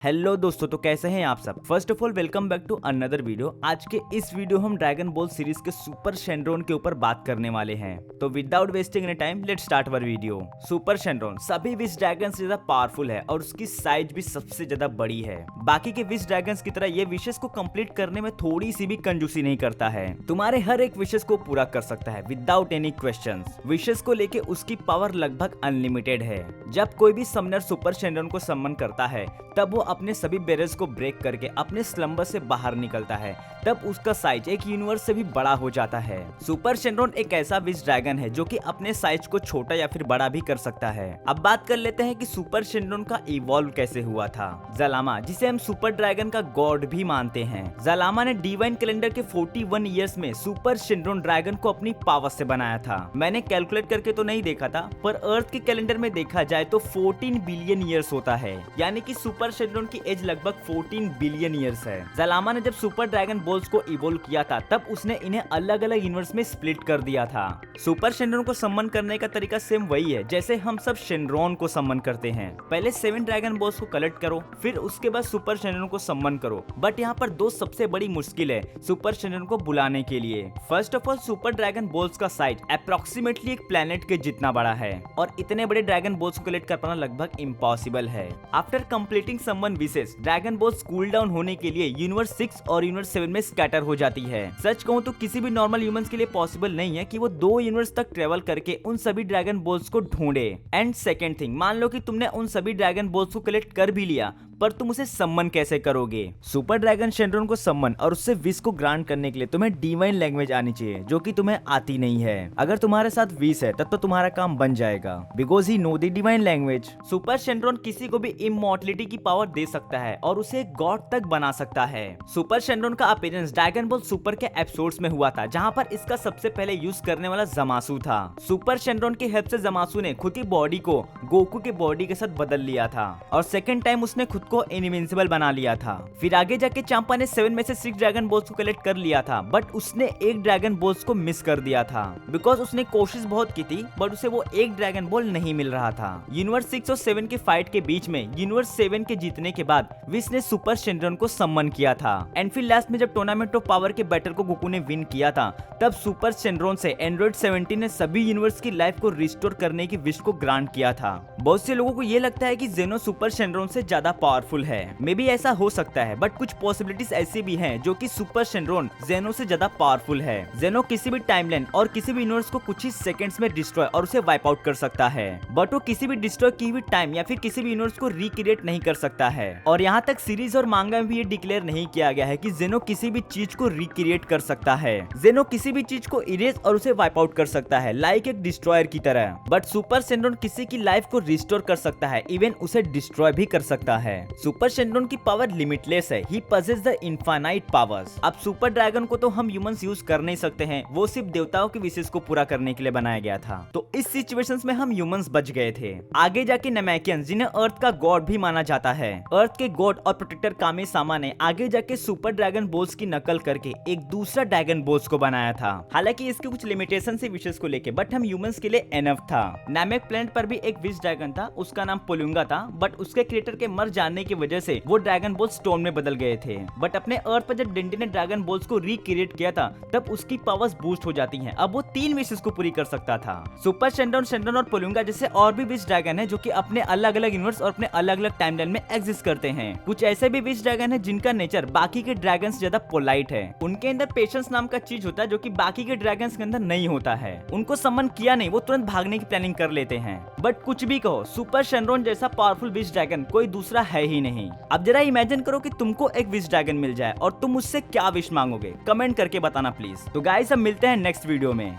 Hello दोस्तों, तो कैसे हैं आप सब। First of all welcome back to another video. आज के इस वीडियो हम ड्रैगन बॉल सीरीज के सुपर शेनरॉन के ऊपर बात करने वाले हैं। तो without wasting any time let's start our video. Super Shenron सभी विश ड्रैगन से ज्यादा पावरफुल है और उसकी साइज भी सबसे ज्यादा बड़ी है। बाकी के विश ड्रैगन की तरह ये विशेष को कंप्लीट करने में थोड़ी सी भी कंजूसी नहीं करता है। तुम्हारे हर एक विशेष को पूरा कर सकता है विदाउट एनी क्वेश्चन। विशेष को लेके उसकी पावर लगभग अनलिमिटेड है। जब कोई भी समनर सुपर शेनरॉन को समन करता है तब वो अपने सभी बैरियर्स को ब्रेक करके अपने स्लंबर से बाहर निकलता है। तब उसका साइज एक यूनिवर्स से भी बड़ा हो जाता है। सुपर शेनरॉन एक ऐसा विश ड्रैगन है जो कि अपने साइज को छोटा या फिर बड़ा भी कर सकता है। अब बात कर लेते हैं कि सुपर शेनरॉन का इवॉल्व कैसे हुआ था। ज़लामा, जिसे हम सुपर ड्रैगन का गॉड भी मानते हैं, ज़लामा ने डिवाइन कैलेंडर के 41 ईयर्स में सुपर शेनरॉन ड्रैगन को अपनी पावर से बनाया था। मैंने कैलकुलेट करके तो नहीं देखा था, पर अर्थ के कैलेंडर में देखा जाए तो 14 बिलियन ईयर्स होता है, यानी कि सुपर शेनरॉन की एज लगभग 14 बिलियन ईयर्स है। ज़लामा ने जब सुपर ड्रैगन बॉल्स को इवोल्व किया था तब उसने इन्हें अलग अलग यूनिवर्स में स्प्लिट कर दिया था। सुपर शेनरॉन को सम्मन करने का तरीका सेम वही है जैसे हम सब शेनरॉन को सम्मन करते हैं। पहले 7 ड्रैगन बॉल्स को कलेक्ट करो, फिर उसके बाद सुपर शेनरॉन को सम्मन करो। बट यहाँ पर दो सबसे बड़ी मुश्किल है सुपर शेनरॉन को बुलाने के लिए। First of all, super dragon balls का साइज अप्रोक्सीमेटली एक प्लेनेट के जितना बड़ा है और इतने बड़े ड्रैगन बॉल्स को कलेक्ट कर पाना लगभग इम्पॉसिबल है। आफ्टर कंप्लीटिंग समवन विशेष, ड्रैगन बॉल्स कूल डाउन होने के लिए यूनिवर्स 6 और यूनिवर्स 7 में स्कैटर हो जाती है। सच कहूं तो किसी भी नॉर्मल ह्यूमंस के लिए पॉसिबल नहीं है कि वो 2 यूनिवर्स तक ट्रेवल करके उन सभी ड्रैगन बॉल्स को ढूंढे। एंड सेकंड थिंग, मान लो कि तुमने उन सभी ड्रैगन बॉल्स को कलेक्ट कर भी लिया, पर तुम उसे सम्मन कैसे करोगे। सुपर ड्रैगन शेनरॉन को सम्मन और उससे विश को ग्रांट करने के लिए तुम्हें डिवाइन लैंग्वेज आनी चाहिए, जो कि तुम्हें आती नहीं है। अगर तुम्हारे साथ विश है तब तो तुम्हारा काम बन जाएगा, because he know the divine language. Super Shenron किसी को भी इमॉर्टलिटी की पावर दे सकता है और उसे गॉड तक बना सकता है। सुपर शेनरॉन का अपीयरेंस ड्रैगन बॉल सुपर के एपिसोड्स में हुआ था, जहां पर इसका सबसे पहले यूज करने वाला ज़मासू था। सुपर शेनरॉन की हेल्प से ज़मासू ने खुद की बॉडी को गोकू के बॉडी के साथ बदल लिया था और सेकंड टाइम उसने खुद को इनविंसिबल बना लिया था। फिर आगे जाके चांपा ने 7 में से 6 ड्रैगन बॉल्स को कलेक्ट कर लिया था, बट उसने एक ड्रैगन बॉल्स को मिस कर दिया था बिकॉज उसने कोशिश बहुत की थी बट उसे वो एक ड्रैगन बॉल नहीं मिल रहा था। यूनिवर्स 6 और 7 के फाइट के बीच में यूनिवर्स 7 के जीतने के बाद विश ने सुपर शेनरॉन को सम्मन किया था। एंड फिर लास्ट में जब टूर्नामेंट ऑफ पावर के बैटल को गोकू ने विन किया था, तब सुपर शेनरॉन से एंड्रॉइड 17 ने सभी यूनिवर्स की लाइफ को रिस्टोर करने की विश को ग्रांट किया था। बहुत से लोगों को ये लगता है कि जेनो सुपर शेनरॉन से ज्यादा पावरफुल है। मे बी ऐसा हो सकता है, बट कुछ पॉसिबिलिटीज ऐसी भी हैं जो कि सुपर शेनरॉन जेनो से ज्यादा पावरफुल है। जेनो किसी भी टाइमलाइन और किसी भी यूनिवर्स को कुछ ही सेकंड्स में डिस्ट्रॉय और उसे वाइप आउट कर सकता है, बट वो किसी भी डिस्ट्रॉय की हुई टाइम या फिर किसी भी यूनिवर्स को रिक्रिएट नहीं कर सकता है। और यहाँ तक सीरीज और मांगा में भी ये डिक्लेयर नहीं किया गया है कि जेनो किसी भी चीज को रिक्रिएट कर सकता है। जेनो किसी भी चीज को इरेज और उसे वाइप आउट कर सकता है, लाइक एक डिस्ट्रॉयर की तरह। बट सुपर शेनरॉन किसी की लाइफ को रिस्टोर कर सकता है, इवन उसे डिस्ट्रॉय भी कर सकता है। सुपर शेनरॉन की पावर लिमिटलेस है, ही पजेस द इनफाइनाइट पावर्स। अब सुपर ड्रैगन को तो हम ह्यूमंस यूज कर नहीं सकते हैं, वो सिर्फ देवताओं के विशेष को पूरा करने के लिए बनाया गया था। तो इस सिचुएशंस में हम ह्यूमंस बच गए थे। आगे जाके नमैकियंस, जिन्हें अर्थ का गॉड भी माना जाता है, अर्थ के गॉड और प्रोटेक्टर कामे सामा ने आगे जाके सुपर ड्रैगन बॉल्स की नकल करके एक दूसरा ड्रैगन बॉल्स को बनाया था। हालांकि इसके कुछ लिमिटेशन से विशेष को लेके, बट हम ह्यूमंस के लिए एनफ था। नामेक प्लेनेट पर भी एक विश ड्रैगन था, उसका नाम पोलुंगा था, बट उसके क्रिएटर के मर जाने की वजह से वो ड्रैगन बॉल स्टोन में बदल गए थे। बट अपने अर्थ पर जब डेंडी ने ड्रैगन बॉल्स को रिक्रिएट किया था, तब उसकी पावर्स बूस्ट हो जाती हैं। अब वो 3 विशेस को पूरी कर सकता था। सुपर शेनरॉन, शेनरॉन और पोलुंगा जैसे और भी विश ड्रैगन है जो कि अपने अलग अलग यूनिवर्स और अपने अलग अलग टाइमलाइन में एग्जिस्ट करते हैं। कुछ ऐसे भी विश ड्रैगन है जिनका नेचर बाकी के ड्रैगन से ज्यादा पोलाइट है। उनके अंदर पेशेंस नाम का चीज होता है जो कि बाकी के ड्रैगन के अंदर नहीं होता है। उनको सम्मन किया नहीं, वो तुरंत भागने की प्लानिंग कर लेते हैं। बट कुछ भी कहो, सुपर शेनरॉन जैसा पावरफुल विश ड्रैगन कोई दूसरा है ही नहीं। अब जरा इमेजिन करो कि तुमको एक विश ड्रैगन मिल जाए और तुम उससे क्या विश मांगोगे। कमेंट करके बताना प्लीज। तो गाइस, अब मिलते हैं नेक्स्ट वीडियो में।